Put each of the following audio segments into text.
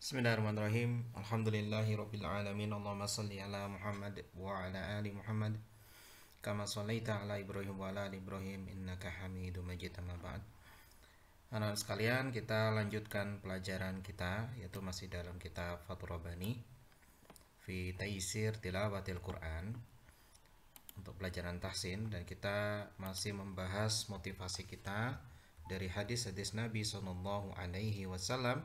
Bismillahirrahmanirrahim. Alhamdulillahirabbil alamin. Allahumma shalli ala Muhammad wa ala ali Muhammad kama shallaita ala Ibrahim wa ala ali Ibrahim innaka Hamidum Majid. Amma ba'd. Anak-anak sekalian, kita lanjutkan pelajaran kita, yaitu masih dalam kitab Fathur Rabbani fi Taisir Tilawatil Quran untuk pelajaran tahsin, dan kita masih membahas motivasi kita dari hadis-hadis Nabi Sallallahu Alaihi Wasallam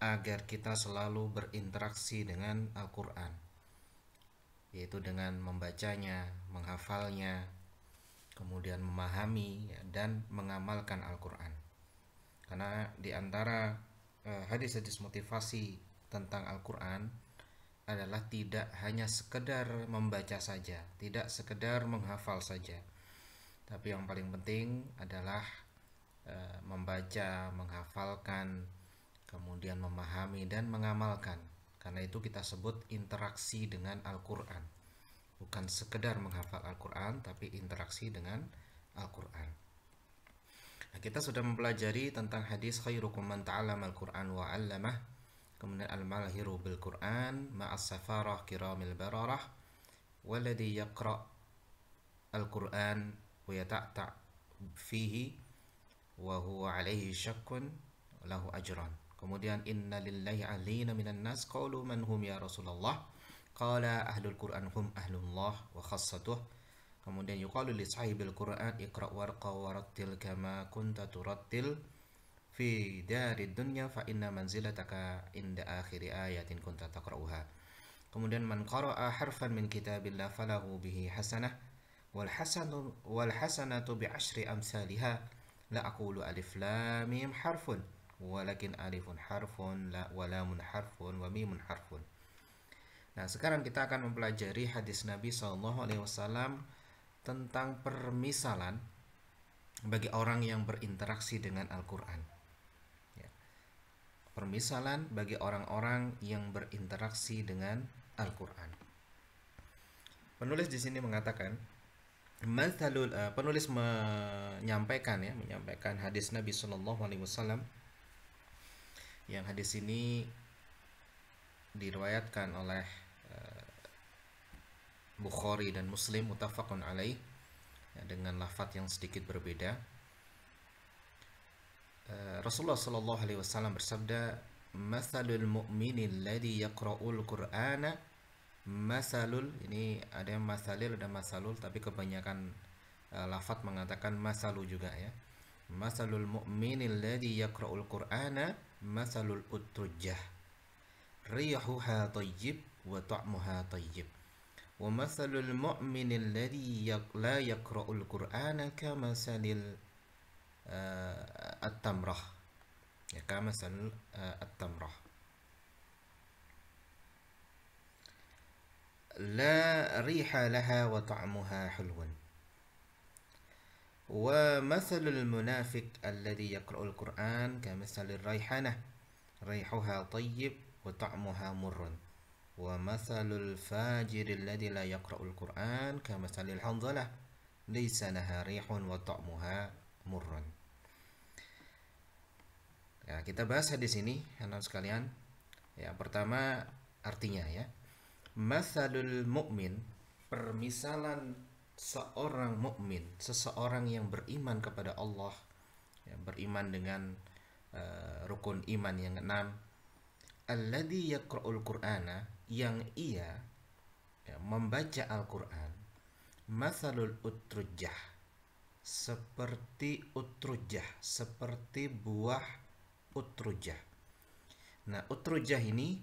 agar kita selalu berinteraksi dengan Al-Quran, yaitu dengan membacanya, menghafalnya, kemudian memahami dan mengamalkan Al-Quran. Karena di antara hadis-hadis motivasi tentang Al-Quran adalah tidak hanya sekedar membaca saja, tidak sekedar menghafal saja, tapi yang paling penting adalah membaca, menghafalkan, kemudian memahami dan mengamalkan. Karena itu kita sebut interaksi dengan Al-Quran, bukan sekedar menghafal Al-Quran, tapi interaksi dengan Al-Quran. Nah, kita sudah mempelajari tentang hadis khairukum man ta'allama Al-Quran wa 'allamah, kemudian al-malhiru bil Quran ma'as safarah kiramil bararah walladhi yaqra' Al-Quran wa yata'ta' fihi wa huwa 'alaihi syakkun lahu ajran. Kemudian inna lillahi alina minan nas qalu man hum ya Rasulullah, qala ahlul Quran hum ahlullah wa khassatuh. Kemudian yuqalu li sahibil Quran iqra warqa warattil kama kunta turattil fi darid dunya fa inna manzilataka inda akhiri ayatin kunta taqra'uha. Kemudian man qara'a harfan min kitabillah falahu bihi hasanah wal hasanatu bi asyri amsalha la aqulu alif lam mim harfun walakin alifun harfun la walamun harfun wa mimun harfun. Nah, sekarang kita akan mempelajari hadis Nabi SAW tentang permisalan bagi orang yang berinteraksi dengan Al-Quran. Ya. Permisalan bagi orang-orang yang berinteraksi dengan Al-Quran. Penulis di sini mengatakan, penulis menyampaikan hadis Nabi SAW, yang hadis ini diriwayatkan oleh Bukhari dan Muslim muttafaqun alaih, ya, dengan lafaz yang sedikit berbeda. Rasulullah sallallahu alaihi wasallam bersabda, "Matsalul mu'mini alladhi yaqra'ul Qur'ana masalul." Ini ada yang masalil, ada masalul, tapi kebanyakan lafaz mengatakan masalu juga, ya. Masalul mu'mini alladhi yaqra'ul Qur'ana masalul utrujah rihuha tayyib wa ta'muha tayyib wa masalul mu'mini alladhi la yaqra'ul Qur'ana kamasalil at-tamrah, ya, kamasalil at-tamrah la riha laha wa ta'muha hulwan wa mathalul munafiq alladhi yaqra'ul Qur'an kamathalil raihanah rihuha tayyib wa ta'muha murrun wa mathalul fajir alladhi la yaqra'ul Qur'an kamathalil hanzalah laysa laha rihun wa ta'muha murrun. Ya, kita bahas hadis ini, anak sekalian. Ya, pertama artinya, ya. Mathalul mu'min, permisalan seorang mukmin, seseorang yang beriman kepada Allah, ya, beriman dengan rukun iman yang 6, alladzi yaqra'ul Qur'ana, yang ia, ya, membaca Al-Qur'an, matsalul utrujah, seperti utrujah, seperti buah utrujah. Nah, utrujah ini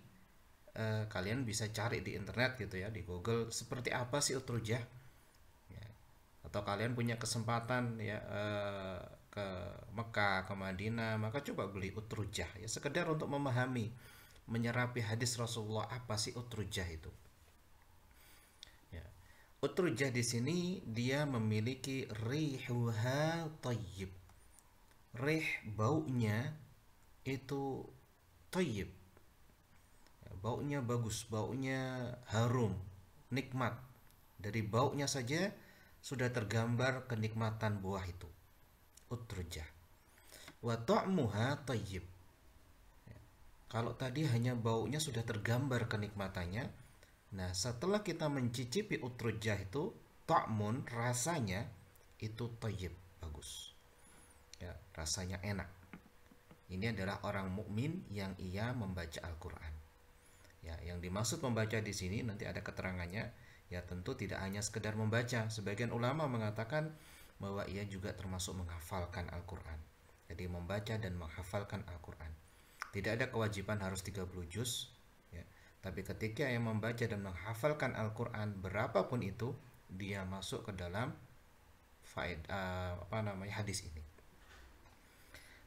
kalian bisa cari di internet gitu, ya, di Google, seperti apa sih utrujah, ya. Atau kalian punya kesempatan, ya, ke Mekah, ke Madinah, maka coba beli utrujah, ya, sekedar untuk memahami, menyerapi hadis Rasulullah, apa sih utrujah itu. Ya. Utrujah di sini dia memiliki rihuha tayyib. Rih, baunya itu tayyib. Ya, baunya bagus, baunya harum, nikmat. Dari baunya saja sudah tergambar kenikmatan buah itu, utrujah. Wa ta'muha tayyib. Kalau tadi hanya baunya sudah tergambar kenikmatannya, nah setelah kita mencicipi utrujah itu, ta'mun rasanya itu thayyib, bagus. Ya, rasanya enak. Ini adalah orang mukmin yang ia membaca Al-Qur'an. Ya, yang dimaksud membaca di sini nanti ada keterangannya. Ya, tentu tidak hanya sekedar membaca. Sebagian ulama mengatakan bahwa ia juga termasuk menghafalkan Al-Qur'an. Jadi membaca dan menghafalkan Al-Qur'an. Tidak ada kewajiban harus 30 juz, ya. Tapi ketika yang membaca dan menghafalkan Al-Qur'an berapapun itu, dia masuk ke dalam hadis ini.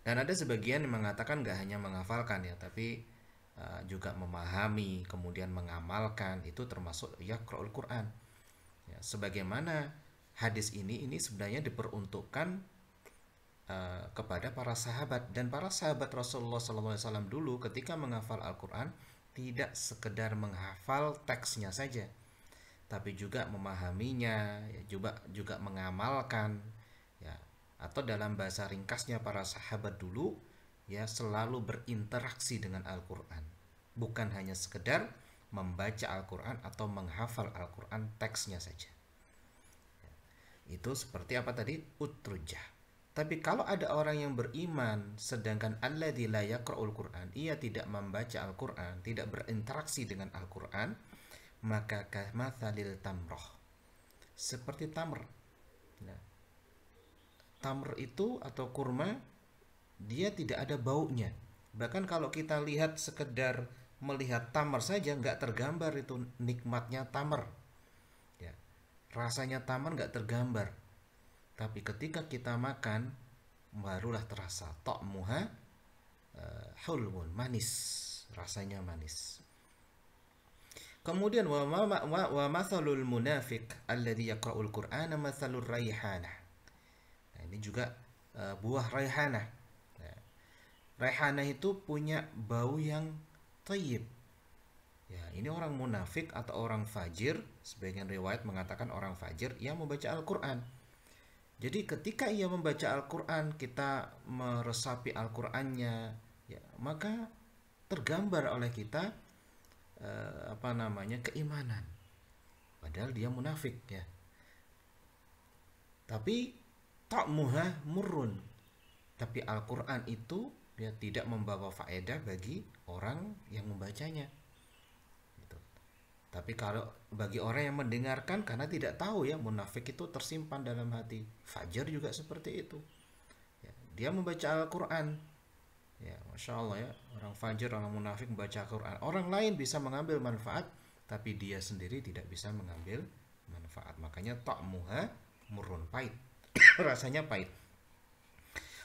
Dan ada sebagian yang mengatakan gak hanya menghafalkan ya, tapi juga memahami, kemudian mengamalkan, itu termasuk yaqra'ul Quran. Ya, sebagaimana hadis ini sebenarnya diperuntukkan kepada para sahabat, dan para sahabat Rasulullah SAW dulu ketika menghafal Al-Quran tidak sekedar menghafal teksnya saja, tapi juga memahaminya, ya, juga mengamalkan, ya. Atau dalam bahasa ringkasnya para sahabat dulu ya selalu berinteraksi dengan Al-Quran, bukan hanya sekedar membaca Al-Quran atau menghafal Al-Quran teksnya saja. Itu seperti apa tadi? Utrujah. Tapi kalau ada orang yang beriman sedangkan alladzi la yaqra'ul Qur'an, ia tidak membaca Al-Quran, tidak berinteraksi dengan Al-Quran, maka kamatsalil tamroh, seperti tamr. Nah, tamr itu atau kurma, dia tidak ada baunya. Bahkan kalau kita lihat sekedar melihat tamar saja nggak tergambar itu nikmatnya tamar. Ya, rasanya tamar nggak tergambar. Tapi ketika kita makan barulah terasa ta'muha hulwun, manis, rasanya manis. Kemudian wa mathalul munafiq alladhi yaqra'ul Qur'ana mathalur raihanah. Nah, ini juga buah raihanah. Nah, raihanah itu punya bau yang thayyib. Ya, ini orang munafik atau orang fajir, sebagian riwayat mengatakan orang fajir yang membaca Al-Qur'an. Jadi ketika ia membaca Al-Quran, kita meresapi Al-Qurannya, ya, maka tergambar oleh kita keimanan. Padahal dia munafik ya. Tapi ta'muha murrun. Tapi Al-Quran itu ya tidak membawa faedah bagi orang yang membacanya. Tapi kalau bagi orang yang mendengarkan karena tidak tahu ya, munafik itu tersimpan dalam hati. Fajar juga seperti itu. Ya, dia membaca Al-Quran. Ya, Masya Allah ya, orang fajar, orang munafik membaca Al-Quran. Orang lain bisa mengambil manfaat, tapi dia sendiri tidak bisa mengambil manfaat. Makanya ta'muha murun, pahit. Rasanya pahit.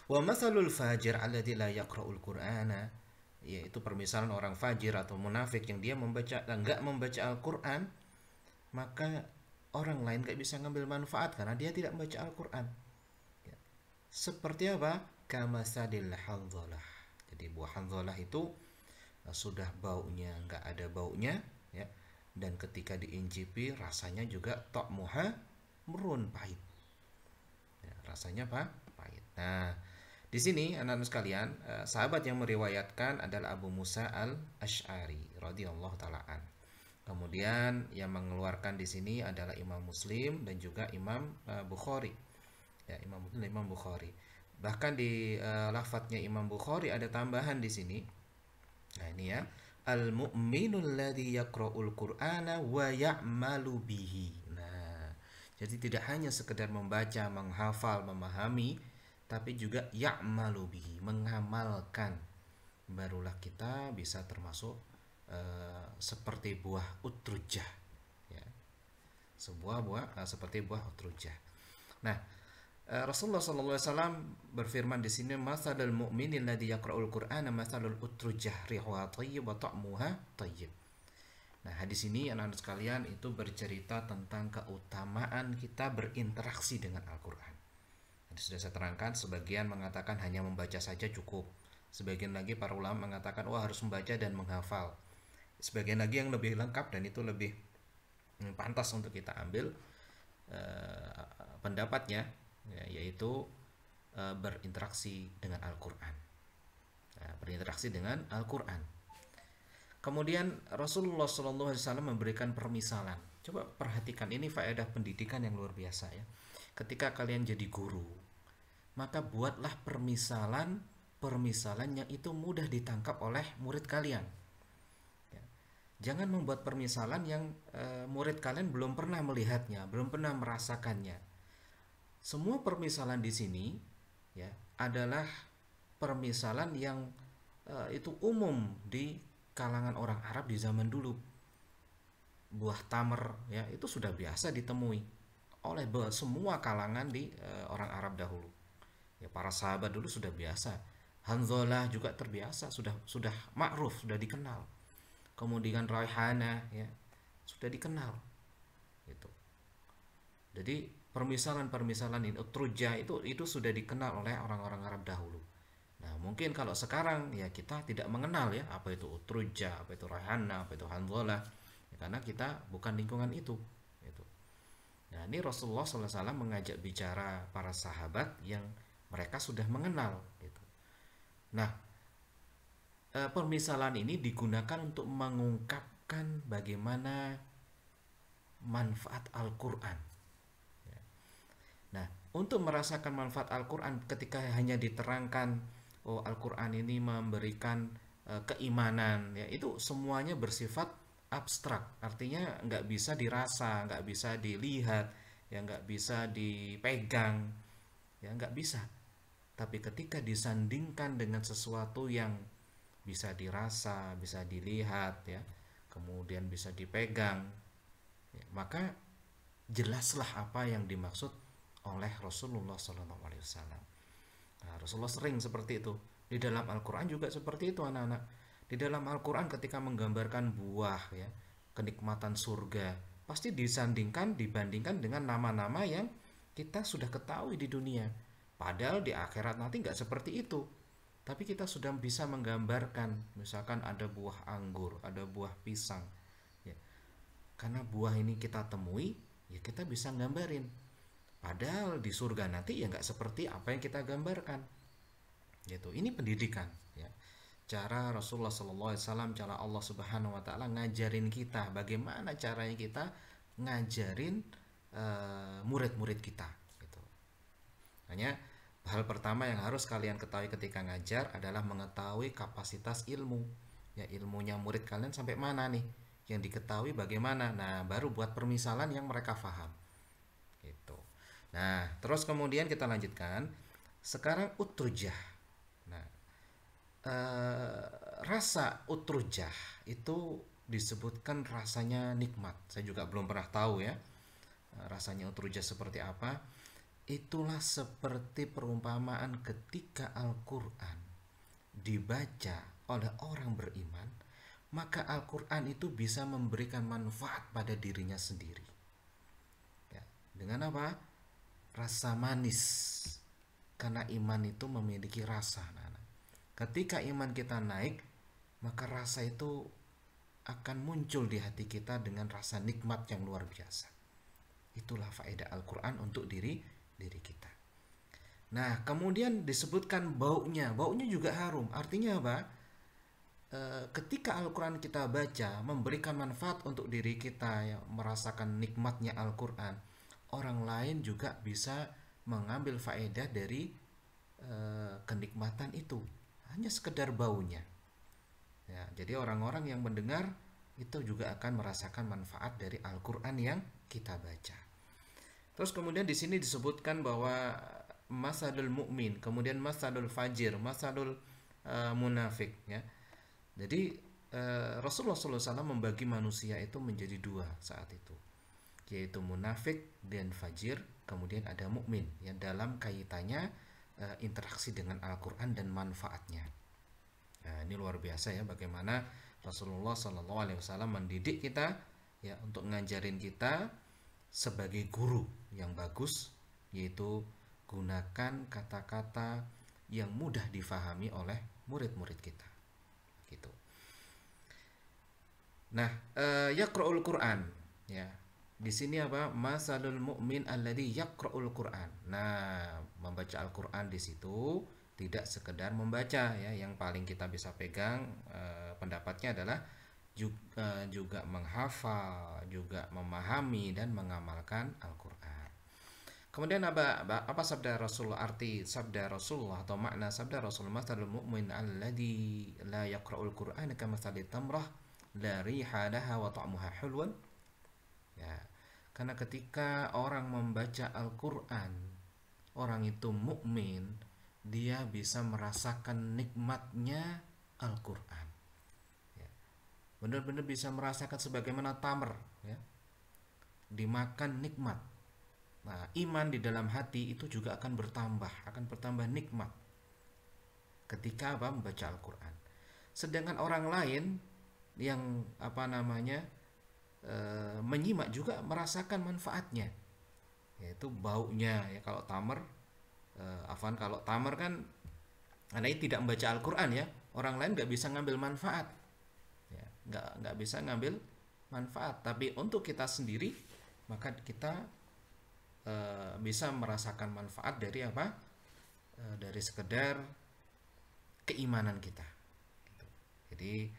Wa masalul fajir alladzi la yaqra'ul Qur'ana, yaitu permisalan orang fajir atau munafik yang dia enggak membaca Al-Quran, maka orang lain gak bisa ngambil manfaat karena dia tidak membaca Al-Quran. Ya. Seperti apa? Kamasadil hanzalah. Jadi buah hanzalah itu sudah baunya nggak ada baunya ya, dan ketika diincipi rasanya juga ta'muha murun, pahit. Ya, rasanya apa? Pahit. Nah, di sini anak-anak sekalian, sahabat yang meriwayatkan adalah Abu Musa al-Asy'ari radhiyallahu taala an. Kemudian yang mengeluarkan di sini adalah Imam Muslim dan juga Imam Bukhari. Ya, Imam Muslim dan Imam Bukhari. Bahkan di lafadznya Imam Bukhari ada tambahan di sini. Nah, ini ya, al-mu'minul ladzi yaqra'ul Qur'ana wa ya'malu bihi. Nah, jadi tidak hanya sekedar membaca, menghafal, memahami, tapi juga ya'malu bihi, mengamalkan. Barulah kita bisa termasuk seperti buah utrujah ya. Sebuah buah seperti buah utrujah. Nah, Rasulullah SAW berfirman di sini, masalul mu'minin ladzi yaqra'ul Qur'ana masalul utrujah rihuha thayyib wa ta'muha thayyib. Nah, hadis ini anak-anak sekalian itu bercerita tentang keutamaan kita berinteraksi dengan Al-Qur'an. Sudah saya terangkan, sebagian mengatakan hanya membaca saja cukup. Sebagian lagi para ulama mengatakan wah harus membaca dan menghafal. Sebagian lagi yang lebih lengkap dan itu lebih pantas untuk kita ambil pendapatnya ya, yaitu berinteraksi dengan Al-Quran. Berinteraksi dengan Al-Quran. Kemudian Rasulullah SAW memberikan permisalan. Coba perhatikan, ini faedah pendidikan yang luar biasa ya. Ketika kalian jadi guru, maka buatlah permisalan yang itu mudah ditangkap oleh murid kalian. Ya. Jangan membuat permisalan yang murid kalian belum pernah melihatnya, belum pernah merasakannya. Semua permisalan di sini ya adalah permisalan yang itu umum di kalangan orang Arab di zaman dulu. Buah tamer ya itu sudah biasa ditemui oleh semua kalangan di orang Arab dahulu. Ya para sahabat dulu sudah biasa. Hanzalah juga terbiasa, sudah ma'ruf, sudah dikenal. Kemudian Raihana ya sudah dikenal. Gitu. Jadi permisalan-permisalan ini Utrujah itu sudah dikenal oleh orang-orang Arab dahulu. Nah, mungkin kalau sekarang ya kita tidak mengenal ya apa itu Utrujah, apa itu Raihana, apa itu Hanzalah, ya, karena kita bukan lingkungan itu. Gitu. Nah, ini Rasulullah SAW mengajak bicara para sahabat yang mereka sudah mengenal. Gitu. Nah, permisalan ini digunakan untuk mengungkapkan bagaimana manfaat Al-Quran. Nah, untuk merasakan manfaat Al-Quran ketika hanya diterangkan, oh Al-Quran ini memberikan keimanan, ya itu semuanya bersifat abstrak, artinya nggak bisa dirasa, nggak bisa dilihat, ya nggak bisa dipegang, ya nggak bisa. Tapi ketika disandingkan dengan sesuatu yang bisa dirasa, bisa dilihat, ya, kemudian bisa dipegang, ya, maka jelaslah apa yang dimaksud oleh Rasulullah SAW. Nah, Rasulullah sering seperti itu. Di dalam Al-Quran juga seperti itu anak-anak. Di dalam Al-Quran ketika menggambarkan buah ya, kenikmatan surga, pasti dibandingkan dengan nama-nama yang kita sudah ketahui di dunia. Padahal di akhirat nanti nggak seperti itu. Tapi kita sudah bisa menggambarkan, misalkan ada buah anggur, ada buah pisang. Ya. Karena buah ini kita temui, ya kita bisa gambarin. Padahal di surga nanti ya nggak seperti apa yang kita gambarkan. Gitu. Ini pendidikan. Ya. Cara Rasulullah SAW, cara Allah Subhanahu Wa Taala ngajarin kita bagaimana caranya kita ngajarin murid-murid kita. Gitu. Hanya hal pertama yang harus kalian ketahui ketika ngajar adalah mengetahui kapasitas ilmu. Ya ilmunya murid kalian sampai mana nih? Yang diketahui bagaimana? Nah baru buat permisalan yang mereka paham. Gitu. Nah, terus kemudian kita lanjutkan. Sekarang utrujah. Nah, rasa utrujah itu disebutkan rasanya nikmat. Saya juga belum pernah tahu ya. Rasanya utrujah seperti apa. Itulah seperti perumpamaan ketika Al-Quran dibaca oleh orang beriman, maka Al-Quran itu bisa memberikan manfaat pada dirinya sendiri. Ya, dengan apa? Rasa manis, karena iman itu memiliki rasa. Ketika iman kita naik, maka rasa itu akan muncul di hati kita dengan rasa nikmat yang luar biasa. Itulah faedah Al-Quran untuk diri kita. Nah kemudian disebutkan baunya juga harum. Artinya apa? Ketika Al-Quran kita baca memberikan manfaat untuk diri kita, ya, merasakan nikmatnya Al-Quran, orang lain juga bisa mengambil faedah dari kenikmatan itu, hanya sekedar baunya. Ya, jadi orang-orang yang mendengar itu juga akan merasakan manfaat dari Al-Quran yang kita baca. Terus kemudian di sini disebutkan bahwa masalul mukmin, kemudian masalul fajir, masalul munafik. Ya. Jadi Rasulullah SAW membagi manusia itu menjadi dua saat itu, yaitu munafik dan fajir, kemudian ada mukmin yang dalam kaitannya interaksi dengan Al-Quran dan manfaatnya. Nah, ini luar biasa ya bagaimana Rasulullah SAW mendidik kita ya untuk ngajarin kita sebagai guru yang bagus, yaitu gunakan kata-kata yang mudah difahami oleh murid-murid kita. Gitu. Nah, yaqra'ul Quran ya. Di sini apa? Masalul mu'min alladzi yaqra'ul Qur'an. Nah, membaca Al-Qur'an di situ tidak sekedar membaca ya, yang paling kita bisa pegang pendapatnya adalah juga menghafal, juga memahami dan mengamalkan Al-Qur'an. Kemudian apa sabda Rasulullah, arti sabda Rasulullah atau makna sabda Rasulullah, masalul mu'min alladhi la yaqra'ul Qur'ana kamathali tamrah la riha laha wa ta'muha hulwan. Ya, karena ketika orang membaca Al-Qur'an, orang itu mukmin, dia bisa merasakan nikmatnya Al-Qur'an. Ya, benar-benar bisa merasakan sebagaimana tamr, ya, dimakan nikmat. Nah, iman di dalam hati itu juga akan bertambah nikmat ketika membaca Al-Qur'an. Sedangkan orang lain yang menyimak juga merasakan manfaatnya, yaitu baunya, ya. Kalau tamer, kalau tamer kan karena tidak membaca Al-Qur'an, ya, orang lain nggak bisa ngambil manfaat, ya, nggak bisa ngambil manfaat. Tapi untuk kita sendiri, maka kita bisa merasakan manfaat dari dari sekedar keimanan kita, gitu. Jadi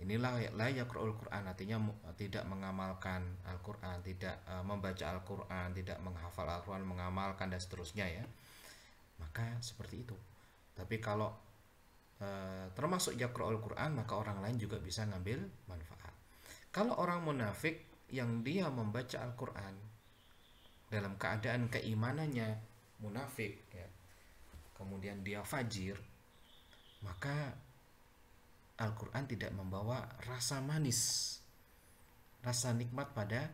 inilah la yaqra'ul Qur'an, artinya tidak mengamalkan Al-Qur'an, tidak membaca Al-Qur'an, tidak menghafal Al-Qur'an, mengamalkan dan seterusnya, ya. Maka seperti itu. Tapi kalau termasuk yaqra'ul Qur'an, maka orang lain juga bisa ngambil manfaat. Kalau orang munafik yang dia membaca Al-Qur'an dalam keadaan keimanannya munafik, ya, kemudian dia fajir, maka Al-Quran tidak membawa rasa manis, rasa nikmat pada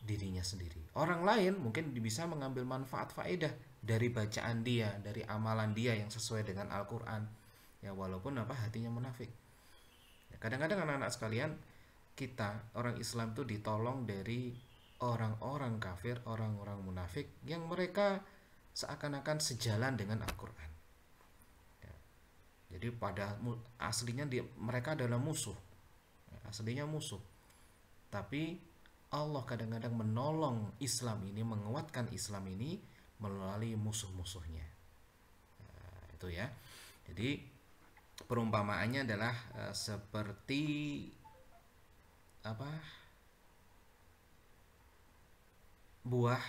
dirinya sendiri. Orang lain mungkin bisa mengambil manfaat faedah dari bacaan dia, dari amalan dia yang sesuai dengan Al-Quran, ya, walaupun hatinya munafik. Ya, kadang-kadang anak-anak sekalian, kita orang Islam itu ditolong dari orang-orang kafir, orang-orang munafik yang mereka seakan-akan sejalan dengan Al-Quran, ya. Jadi pada aslinya mereka adalah musuh, ya, aslinya musuh. Tapi Allah kadang-kadang menolong Islam ini, menguatkan Islam ini melalui musuh-musuhnya. Nah, itu, ya. Jadi perumpamaannya adalah seperti buah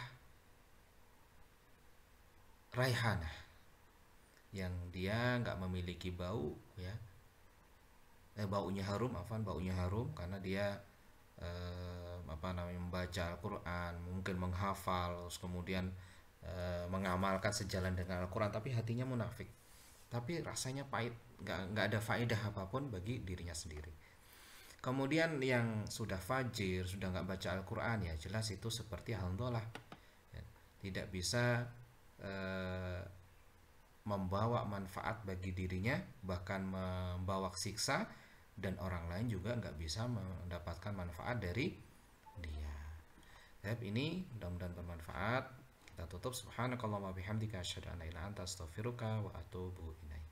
raihana yang dia nggak memiliki bau, ya, baunya harum karena dia membaca Al-Quran, mungkin menghafal, terus kemudian mengamalkan sejalan dengan Al-Quran, tapi hatinya munafik, tapi rasanya pahit, nggak ada faedah apapun bagi dirinya sendiri. Kemudian yang sudah fajir, sudah nggak baca Al-Quran, ya jelas itu seperti handolah, ya, tidak bisa membawa manfaat bagi dirinya, bahkan membawa siksa, dan orang lain juga nggak bisa mendapatkan manfaat dari dia. Ini mudah-mudahan bermanfaat. Kita tutup. Subhanakallahumma bihamdika asyhadu an la ilaha illa anta astaghfiruka wa atubu ilaik.